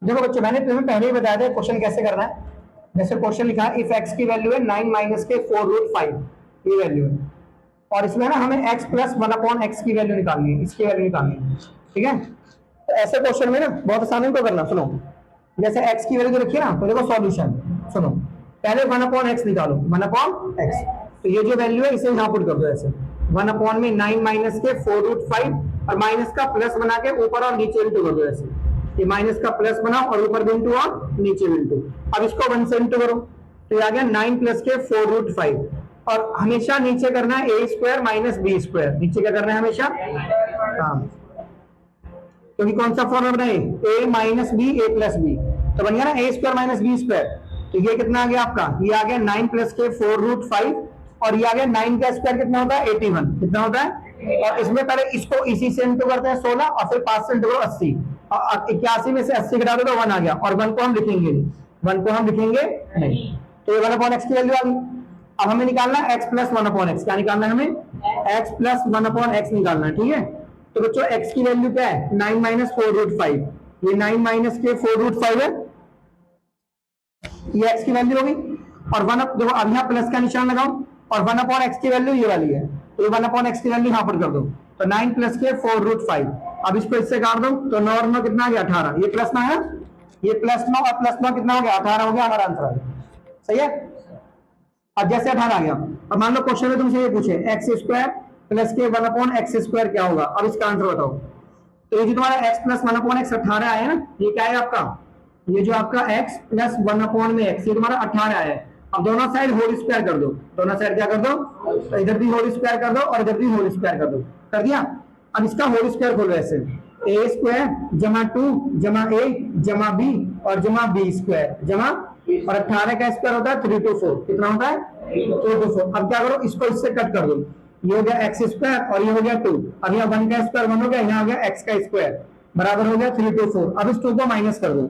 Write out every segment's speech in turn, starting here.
देखो बच्चों, मैंने तुम्हें पहले ही बताया था क्वेश्चन कैसे करना है। जैसे क्वेश्चन लिखा है, इफ एक्स की वैल्यू है 9 माइनस के 4√5, ये वैल्यू है, और इसमें ना हमें x प्लस 1/x की वैल्यू निकालनी है, इसकी वैल्यू निकालनी है। ठीक है, तो ऐसे क्वेश्चन में ना बहुत आसान है इनको करना। सुनो, जैसे x की वैल्यू रखिए ना, तो देखो सॉल्यूशन सुनो, पहले 1/x निकालो, 1/x। तो ये जो वैल्यू है इसे यहाँ पुट कर दो ऐसे, 1 में 9 माइनस के 4√5 और माइनस का प्लस बना के ऊपर और नीचे इंटू कर दो ऐसे। ये माइनस का प्लस बनाओ और ऊपर भी इंटू और नीचे भी इंटू। अब इसको 1 से इंटू करो, तो ये आ गया 9 प्लस के 4√5। और हमेशा नीचे करना है a square minus B square. नीचे क्या करना है हमेशा, हाँ, क्योंकि कौन सा फॉर्मूला बनाए, a minus B A plus B, तो बन गया ना a square minus B square. तो ये कितना आ गया आपका, ये आ गया 9 प्लस के 4√5 और ये आ गया 9 का स्क्वायर कितना होता है 81, कितना होता है। और इसमें पहले इसको इसी से इंटू करते हैं 16 और फिर 5 से इंटू करो 80, और 81 में से 80 घटा दो तो 1 आ गया। और 1 को हम लिखेंगे नहीं, 1 को हम लिखेंगे नहीं, तो ये 1/x की वैल्यू आ गई। अब हमें निकालना है x प्लस 1/x। क्या निकालना है हमें, x प्लस 1/x निकालना है। ठीक है, तो बच्चों x की वैल्यू क्या है, 9 माइनस 4√5, ये 9 माइनस के 4√5 है, ये x की वैल्यू होगी। और 1 देखो, अब यहाँ प्लस का निशान लगाओ, और 1/x की वैल्यू ये वाली है, तो ये 1/x की वैल्यू यहाँ पर कर दो, तो 9 प्लस के 4√5। अब इसको इससे काट दो, तो 9 और 9 कितना आ गया 18, ये प्लस 9 है, ये प्लस 9 और प्लस 9 कितना हो गया 18 हो गया, हमारा आंसर आ गया। सही है, अब जैसे 18 आ गया, अब मान लो क्वेश्चन में तुमसे ये पूछे एक्स स्क्वायर प्लस के 1/x स्क्वायर क्या होगा, अब इसका आंसर बताओ। तो ये जो तुम्हारा x प्लस 1/x 18 आया ना, ये क्या है आपका, ये जो आपका x प्लस 1/x ये तुम्हारा 18 आया है। अब दोनों साइड होल स्क्वायर कर दो, दोनों साइड क्या कर दो, तो इधर भी होल स्क्वायर कर दो और इधर भी होल स्क्वायर कर दो, कर दिया। अब इसका होल स्क्वायर खोलो ऐसे, a स्क्वायर जमा 2 जमा a जमा b और जमा b स्क्वायर जमा, और 18 का स्क्वायर होता है 324, कितना होता है 324। अब क्या करो, इसको इससे कट कर दो, ये हो गया एक्स स्क्वायर और ये हो गया 2। अब यहाँ 1 का स्क्वायर 1 हो गया, यहाँ हो गया x का स्क्वायर बराबर हो गया 324। अब इस 2 को माइनस कर दो,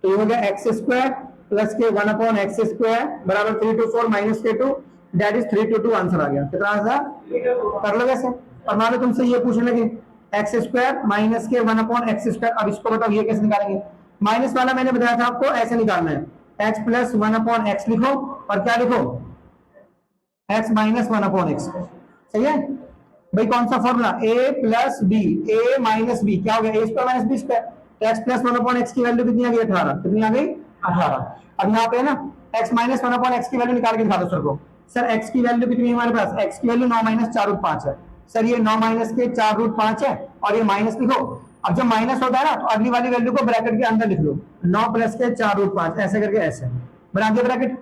तो ये हो गया एक्स स्क्वायर प्लस के 1/x स्क्वायर बराबर 324 माइनस के 2, दैट इज 322 आंसर आ गया। कितना आंसर कर लो वैसे। और मान लो तुमसे ये पूछने लगे एक्स स्क्वायर माइनस के 1/x स्क्वायर, अब इसको बताओ ये कैसे निकालेंगे। माइनस वाला मैंने बताया था आपको ऐसे निकालना है, x प्लस 1/x लिखो और क्या लिखो, x माइनस 1/x। सही है भाई, कौन सा formula, a plus B, a minus B क्या हो गया, a square minus B square. तो x प्लस 1/x की वैल्यू कितनी आ गई 18, कितनी आ गई 18। अब यहाँ पे ना x माइनस 1/x की वैल्यू निकाल के दिखा दो सर को। सर x की वैल्यू कितनी है हमारे पास, x की वैल्यू 9 माइनस 4√5 है। सर ये 9 माइनस के 4√5 है और ये माइनस लिखो। अब जब माइनस होता है ना, तो अगली वाली वैल्यू को ब्रैकेट के अंदर लिख लो, 9 प्लस के 4√5 ऐसे करके ऐसे बना दिया ब्रैकेट।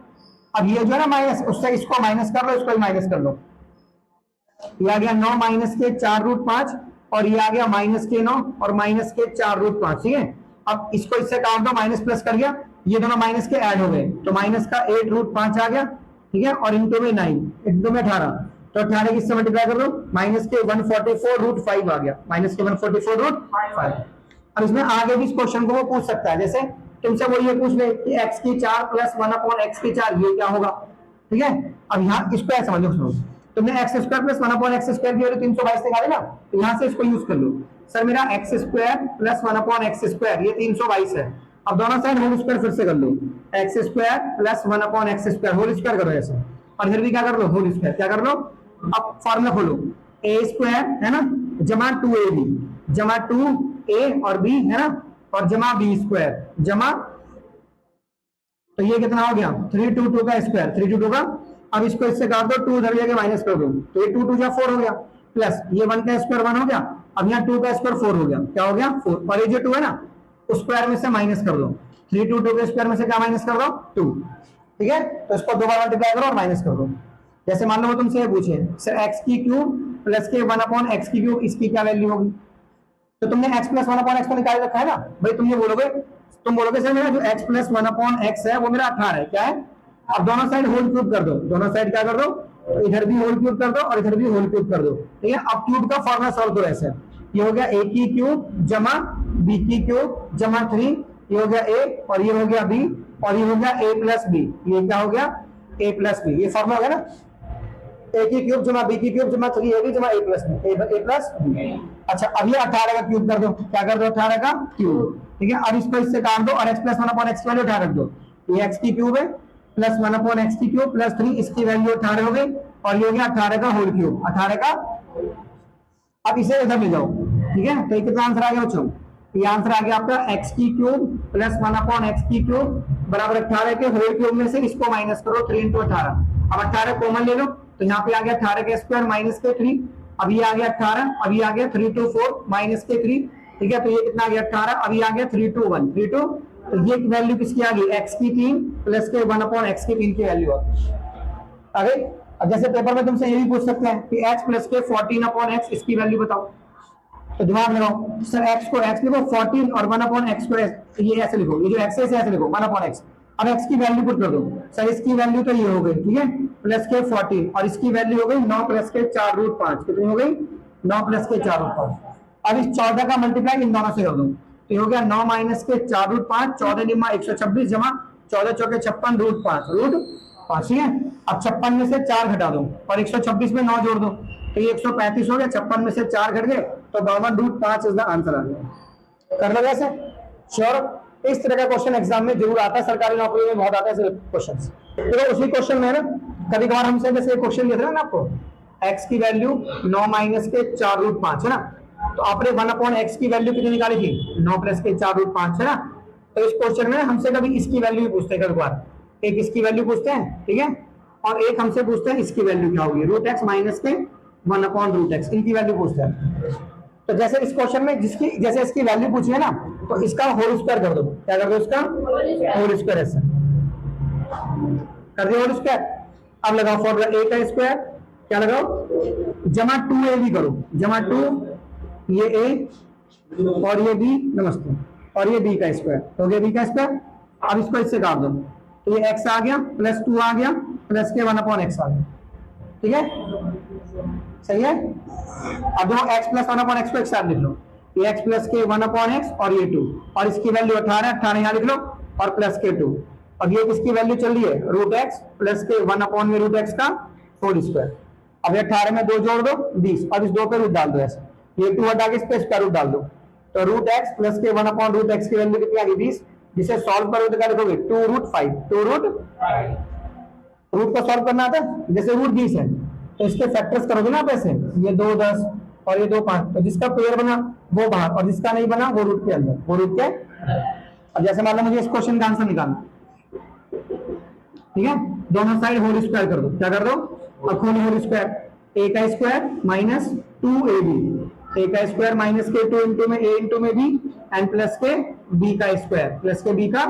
अब ये जो है ना माइनस, उससे इसको माइनस कर लो, इसको भी माइनस कर लो। ये आ गया 9 माइनस के 4√5 और ये आ गया माइनस के 9 और माइनस के 4√5। ठीक है, अब इसको इससे काट दो, माइनस प्लस कर गया, ये दोनों माइनस के ऐड हो गए, तो माइनस का 8√5 आ गया। ठीक है, और इंटू में 9, इंटू में 18, तो 18 किससे मल्टीप्लाई कर दो, माइनस के 144√5 आ गया, माइनस के 144√5। अब इसमें आगे भी इस क्वेश्चन को वो पूछ सकता है, जैसे तुमसे वो ये पूछ ले कि x की 4 प्लस 1/x की 4 ये क्या होगा। ठीक है, अब यहाँ इसको ऐसे समझ लो, तुमने x square plus 1/x square की वैल्यू 322 निकाले ना, तो यहाँ से इसको यूज कर लो। सर मेरा x square plus 1/x square ये 322 है। अब दोनों साइड होल स्क्वायर फिर से कर लो, x square plus 1/x square whole square करो ऐसे, और इधर भी क्या कर लो होल स्क्वायर, क्या कर लो। अब फॉर्मूला खोलो, a स्क्वायर है ना जमा 2ab जमा 2a और b है ना, और जमा b स्क्वायर जमा, तो ये कितना हो गया 322 का स्क्वायर, 322 का। अब इसको इससे काट दो, 2 उधर जाके माइनस कर दो, तो ये 2 2 जा 4 हो गया, प्लस ये 1 का स्क्वायर 1 हो गया। अब यहाँ 2 का स्क्वायर 4 हो गया, क्या हो गया 4, और ये जो 2 है ना उस स्क्वायर में से माइनस कर दो, 322 के स्क्वायर में से क्या माइनस कर दो 2। ठीक है, तो इसको दो बार मल्टीप्लाई करो और माइनस कर दो। जैसे मान लो वो तुमसे ये पूछे सर एक्स की क्यूब प्लस के 1/x की क्यूब, इसकी क्या वैल्यू होगी। तो तुमने x प्लस 1/x को निकाल रखा है ना भाई, तुम ये बोलोगे, तुम बोलोगे सर मेरा जो x प्लस 1/x है वो मेरा 18 है, क्या है। अब दोनों साइड होल क्यूब कर दो, दोनों साइड क्या कर दो, तो इधर भी होल क्यूब कर दो और इधर भी होल क्यूब कर दो। ठीक है, अब क्यूब का फॉर्मूला सॉल्व करो ऐसे, ये हो गया a की क्यूब जमा b की क्यूब जमा 3, ये हो गया a और ये हो गया b और ये हो गया a प्लस b, ये क्या हो गया a प्लस b, ये फॉर्मूला हो गया ना। ए की क्यूब जमा बी की क्यूब जमा 3ab जमा a प्लस b। अच्छा अब ये 18 का क्यूब कर दो, क्या कर दो 18 का क्यूब, ठीक है। अब इसको इससे काट दो और x प्लस 1 अपॉन x की वैल्यू 18 रख दो, ये x की क्यूब है प्लस 1 अपॉन x की क्यूब प्लस 3 इसकी वैल्यू 18 हो गई और ये हो गया 18 का होल क्यूब 18 का। अब इसे इधर ले जाओ, ठीक है। तो ये कितना आंसर आ गया बच्चों, ये आंसर आ गया आपका x की क्यूब प्लस 1 अपॉन x की क्यूब बराबर 18 के होल क्यूब में से इसको माइनस करो 3 इंटू 18। अब 18 कॉमन ले लो तो यहाँ पे आ गया 18 के स्क्वायर माइनस के 3, अब ये आ गया 18, अब ये आ गया 3 to 4 माइनस के 3, ठीक है। तो ये कितना आ गया 18, अब ये आ गया 3 to 1 3 to, तो ये वैल्यू किसकी आ गई x की 3 प्लस के 1 अपॉन x की 3 की वैल्यू आ गई। अब जैसे पेपर में तुमसे ये भी पूछ सकते हैं कि x प्लस के 14 अपॉन x इसकी वैल्यू बताओ, तो दिमाग लगाओ सर x को x लिखो 14 और 1 अपॉन x को ये ऐसे लिखो, ये जो x है इसे ऐसे लिखो 1 अपॉन x। अब x की वैल्यू पुट कर दो, सर इसकी वैल्यू तो ये हो गई, ठीक है, प्लस के 14 और इसकी वैल्यू हो गई 9 प्लस के 4 रूट 5, कितनी हो गई 9 प्लस के 4 रूट 5। अब इस 14 का मल्टीप्लाई इन दोनों से कर दो, तो ये हो गया 9 माइनस के 4 रूट 5 14 निम्मा 126 जमा 14 चौके 56 रूट 5, ठीक है। अब 56 में से 4 घटा दो और 126 में 9 जोड़ दो तो ये 135 हो गया, 56 में से 4 घट गए तो 52 रूट 5 इज द आंसर आ गया। कर लो ऐसे श्योर। इस तरह का क्वेश्चन एग्जाम में जरूर आता है, सरकारी नौकरी में बहुत आता है क्वेश्चन। तो उसी क्वेश्चन में ना कभी कभार हमसे जैसे क्वेश्चन दिया था ना आपको, x की वैल्यू 9 माइनस के 4 रूट 5 है ना, तो आपने 1 अपॉन x की वैल्यू कितनी निकाली थी 9 प्लस के 4 रूट 5 है ना। तो इस क्वेश्चन में हमसे कभी इसकी वैल्यू भी पूछते हैं, कभी बार एक इसकी वैल्यू पूछते हैं, ठीक है, और एक हमसे पूछते हैं इसकी वैल्यू क्या होगी रूट एक्स माइनस के 1 अपॉन रूट एक्स, इनकी वैल्यू पूछते हैं। तो जैसे इस क्वेश्चन में जिसकी जैसे इसकी वैल्यू पूछी है ना, तो इसका होल स्क्वायर कर दो, क्या कर दो इसका होल स्क्वायर, ऐसे कर दिया होल स्क्वायर। अब लगाओ फॉर्मूला a का स्क्वायर, क्या लगाओ जमा 2ab करो, जमा 2 ये a और ये b, नमस्ते, और ये b का स्क्वायर हो गया b का स्क्वायर। अब इसको इससे काट दो तो ये x आ गया प्लस 2 आ गया प्लस के 1 अपॉन x आ गया, ठीक है सही है। अब देखो x प्लस 1 अपॉन x को एक साथ लिख लो, ये x प्लस के 1 अपॉन x और ये 2 और इसकी वैल्यू 18 यहाँ लिख लो और प्लस के 2। अब ये किसकी वैल्यू चल रही है रूट एक्स प्लस के 1 अपॉन में रूट एक्स का होल स्क्वायर। अब ये 18 में 2 जोड़ दो 20, अब इस 2 पे रूट डाल दो, ऐसे ये 2 हटा के इस पे स्क्वायर रूट डाल दो, तो रूट एक्स प्लस के 1 अपॉन रूट एक्स की वैल्यू कितनी आ गई 20, जिसे सॉल्व करोगे तो क्या लिखोगे 2 रूट 5, 2 रूट रूट को सॉल्व करना आता है, जैसे रूट 20 है तो इसके फैक्टर्स करोगे ना आप ऐसे, ये 2 10 और ये 2 5, तो जिसका पेयर बना वो बाहर और जिसका नहीं बना वो रूट के अंदर, वो रूट के। अब जैसे मान लो मुझे इस क्वेश्चन का आंसर निकालना, ठीक है, दोनों साइड होल स्क्वायर कर दो, क्या कर दो अब खोलो होल स्क्वायर, a का स्क्वायर माइनस 2ab, a का स्क्वायर माइनस के 2 इंटू में a इंटू में b एंड प्लस के b का स्क्वायर प्लस के b का।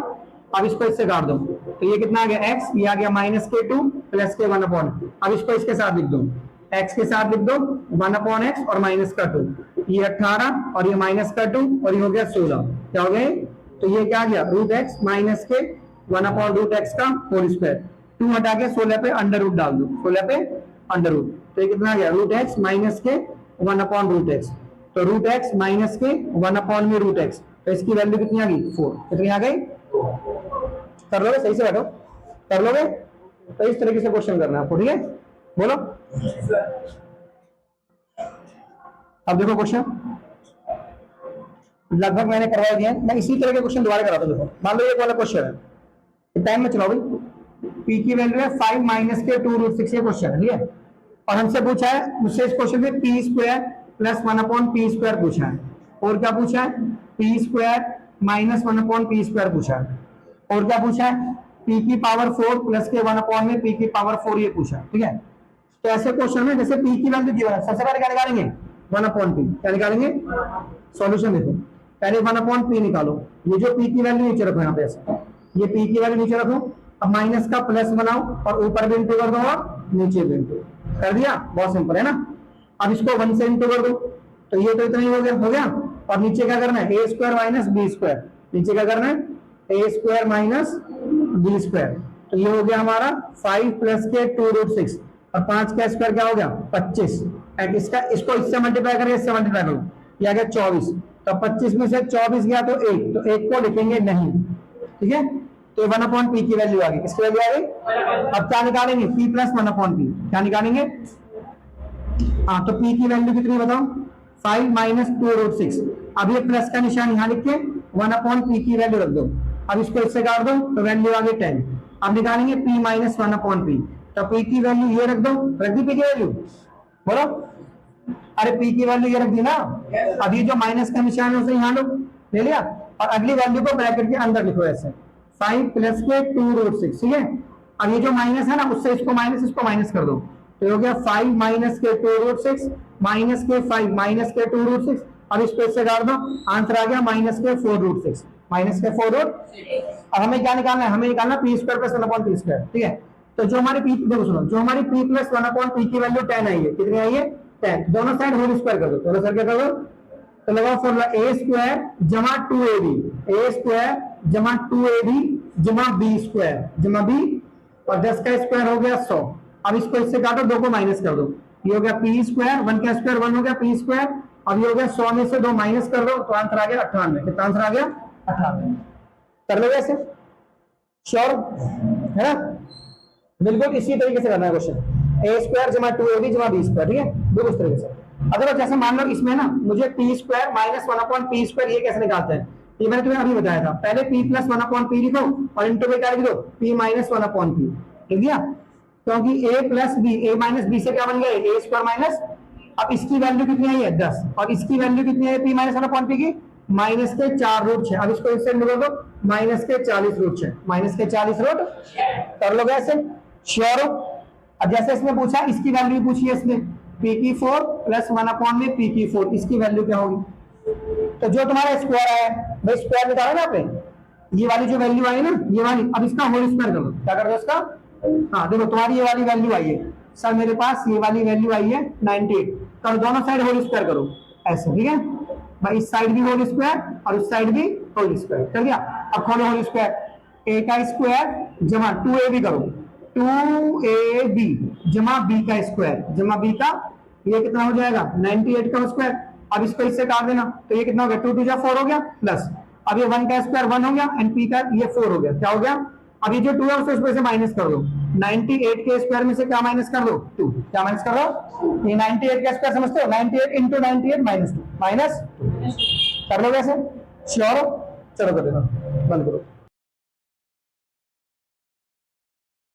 अब इसको इससे काट दो तो ये कितना आ गया x, ये आ गया माइनस के 2 प्लस के 1 अपॉन। अब इसको इसके साथ लिख दो, x के साथ लिख दो 1 अपॉन x और माइनस का 2, ये 18 और ये माइनस का 2 और ये हो गया 16, क्या हो गया तो ये क्या आ गया रूट एक्स माइनस के 1 अपॉन रूट एक्स का होल स्क्वायर, 2 हटा के 16 पे अंडर रूट डाल दो, 16 पे अंडर रूट, तो ये कितना आ गया रूट एक्स माइनस के 1 अपॉन रूट एक्स, तो रूट एक्स माइनस के 1 अपॉन में रूट एक्स, तो इसकी वैल्यू कितनी आ गई 4, कितनी आ गई। कर लोगे सही से बैठो, कर लोगे, तो इस तरीके से क्वेश्चन करना है आपको, ठीक है बोलो। अब देखो क्वेश्चन लगभग मैंने करवा दिया, मैं इसी तरह के क्वेश्चन दोबारा कराता हूं। देखो मान लो एक वाला क्वेश्चन है, टाइम में चलाओ भाई, p की वैल्यू है 5 माइनस के 2 रूट 6, ये क्वेश्चन है, ठीक है, और हमसे पूछा है मुझसे इस क्वेश्चन में p square plus 1 upon p square पूछा है, और क्या पूछा है p square minus 1 upon p square पूछा है, और क्या पूछा है p की पावर 4 प्लस के 1 अपॉन में p की पावर 4 ये पूछा है, ठीक है। तो ऐसे क्वेश्चन में जैसे p की वैल्यू गिवन है, सबसे पहले क्या निकालेंगे 1 अपॉन p, क्या निकालेंगे सॉल्यूशन देखो, पहले 1 अपॉन p निकालो, ये जो p की वैल्यू नीचे रखो, यहाँ पे ऐसे ये p की वैल्यू नीचे रखो, अब माइनस का प्लस बनाओ और ऊपर भी इंटू कर दो और नीचे भी इंटू कर दिया, बहुत सिंपल है ना। अब इसको 1 से इंटू कर दो तो ये तो इतना ही हो गया, और नीचे क्या करना है a square minus b square, नीचे क्या करना है a square minus b square, तो ये हो गया हमारा 5 प्लस के 2 रूट 6 और 5 का स्क्वायर क्या हो गया 25, इसका इसको इससे मल्टीप्लाई करें, इससे मल्टीप्लाई करो, ये आ गया 24, तो 25 में से 24 गया तो 1, तो 1 को लिखेंगे नहीं, ठीक है, तो 1/p की वैल्यू आ गई। किसकी वैल्यू आ गई? अब क्या निकालेंगे? p plus 1/p। क्या निकालेंगे? हाँ, तो p की वैल्यू कितनी बताओ? 5 माइनस 2√6। अब ये प्लस का निशान यहाँ लिख के 1/p की वैल्यू रख दो। अब इसको इससे काट दो तो वैल्यू आ गई 10। अब निकालेंगे p माइनस 1/p। तो p की वैल्यू ये रख दो। रख दी p की वैल्यू? बोलो। अरे p की वैल्यू ये रख दी ना। अब ये जो माइनस का निशान है उसे यहाँ लो, ले लिया। और अगली वैल्यू को ब्रैकेट के अंदर लिखो ऐसे, 5 प्लस के 2√6। ठीक है। अब ये जो माइनस है ना, उससे इसको माइनस कर दो, तो हो गया 5 माइनस के 2√6 माइनस के 5 माइनस के 2√6। अब इसको इससे काट दो, आंसर आ गया माइनस के 4√6। माइनस के 4√6। अब हमें क्या निकालना है? हमें निकालना p स्क्वायर प्लस 1/p²। ठीक है। तो जो हमारी p, देखो सुनो, जो हमारी p प्लस 1/p की वैल्यू 10 आई है। कितनी आई है? 10। दोनों साइड होल स्क्वायर कर दो। दोनों साइड क्या कर दो? तो लगाओ फॉर्मूला a स्क्वायर जमा 2ab, a स्क्वायर जमा 2ab जमा b स्क्वायर जमा b, और 10 का स्क्वायर हो गया 100। अब इसको इससे काटो, दो को माइनस कर दो। ये हो गया p स्क्वायर, 1 का स्क्वायर 1 हो गया p स्क्वायर। अब ये हो गया 100 में से 2 माइनस कर दो, तो आंसर आ गया 98। कितना आंसर आ गया? 98। कर लो ऐसे, श्योर है ना? बिल्कुल इसी तरीके से करना है क्वेश्चन। a स्क्वायर जमा 2ab जमा b स्क्वायर। ठीक है, बिल्कुल इस तरीके से। अगर जैसे मान लो इसमें ना मुझे t स्क्वायर माइनस 1/p², ये कैसे निकालते हैं? ये मैंने तुम्हें अभी बताया था। पहले p प्लस 1/p लिखो और इंटू में क्या लिख दो? p minus 1/p। लिख दिया? क्योंकि a plus b, a minus b से क्या बन गया? a स्क्वायर माइनस, अब इसकी वैल्यू कितनी आई है? 10, और इसकी वैल्यू कितनी है p माइनस 1/p की? माइनस के 4√6। अब इसको इससे निकाल दो, माइनस के 40√6। माइनस के 40√6 कर लोगे ऐसे, श्योर हो? अब जैसे इसमें पूछा, इसकी वैल्यू पूछी है इसने, p की 4 प्लस 1/p की 4, इसकी वैल्यू क्या होगी? तो जो तुम्हारा स्क्वायर है भाई, स्क्वायर निकाला ना आपने, ये वाली जो वैल्यू आई ना, ये वाली, अब इसका होल स्क्वायर कर दो। क्या कर दो इसका? हाँ देखो, तुम्हारी ये वाली वैल्यू आई है सर, मेरे पास ये वाली वैल्यू आई है 98। करो, दोनों साइड होल स्क्वायर करो ऐसे। ठीक है भाई, इस साइड भी होल स्क्वायर और इस साइड भी होल स्क्वायर कर दिया। अब खोलो होल स्क्वायर, a का स्क्वायर जमा 2ab करो, 2ab जमा b का स्क्वायर जमा b का, ये कितना हो जाएगा? 98 का स्क्वायर। अब इसको इससे काट देना, तो ये कितना हो गया? 2 2 4 हो गया प्लस, अब ये 1 का स्क्वायर 1 हो गया एंड p का ये 4 हो गया। क्या हो गया? अब ये जो 2 है उसको से माइनस कर दो। 98 के स्क्वायर में से क्या माइनस कर दो? 2। क्या माइनस कर दो? ये 98 का स्क्वायर समझते हो? 98 इंटू 98 माइनस 2 माइनस कर लो वैसे, श्योर हो? चलो कर देना, बंद करो।